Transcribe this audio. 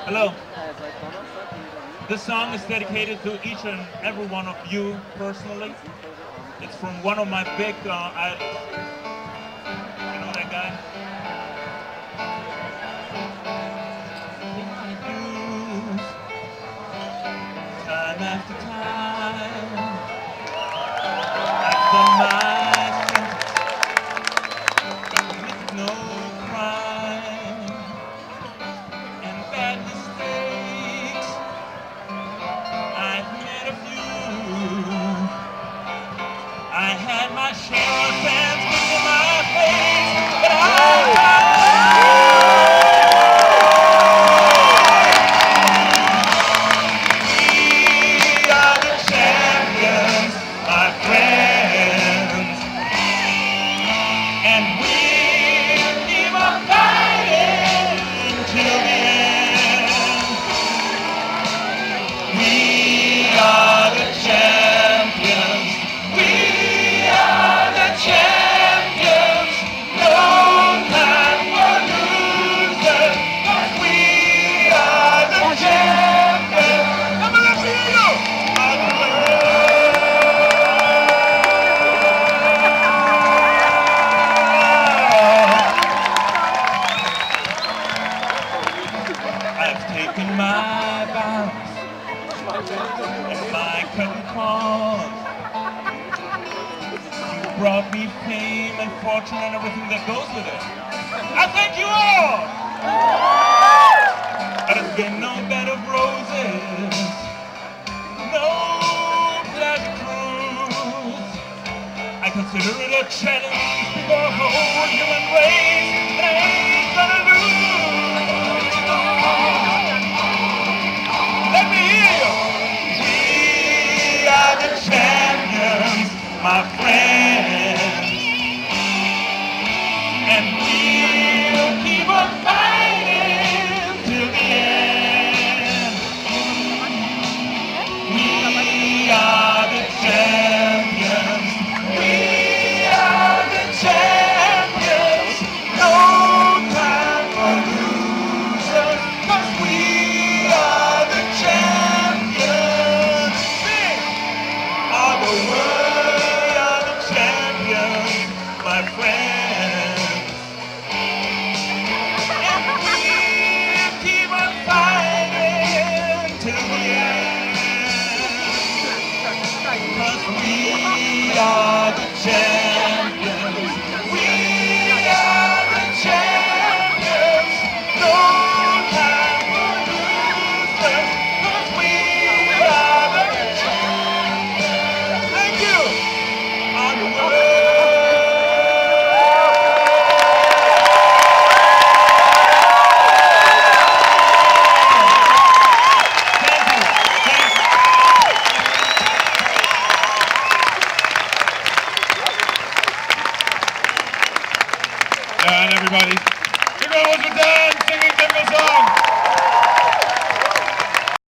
Hello. This song is dedicated to each and every one of you personally. It's from one of my big idols. You know that guy? Time after time, after my strength, no crime and bad mistakes. I've made a few. I had my share of fans kissing my face, but we are the champions, my friends, and we'll keep on fighting till the end. We are the champions. We are the champions. No time for losers. 'Cause we are the champions. Come on, let's hear you. Of the world. I've taken my bows and my curtain calls. You brought me fame and fortune and everything that goes with it. I thank you all. But it's been no bed of roses, no pleasure cruise. I consider it a challenge for the whole human race, and I ain't gonna lose. Let me hear you. We are the champions, my friends, and we'll keep on fighting till the end. We are the champions. We are the champions. No time for losers, 'cause we are the champions. Sing! Of the world, we are the champions, my friends. And we'll keep on fighting till the end. 'Cause we are the champions. We are the champions. No time for losers. 'Cause we are the champions. Thank you. On the world. Thank you. Thank you. And everybody, here goes one more time, singing typical song.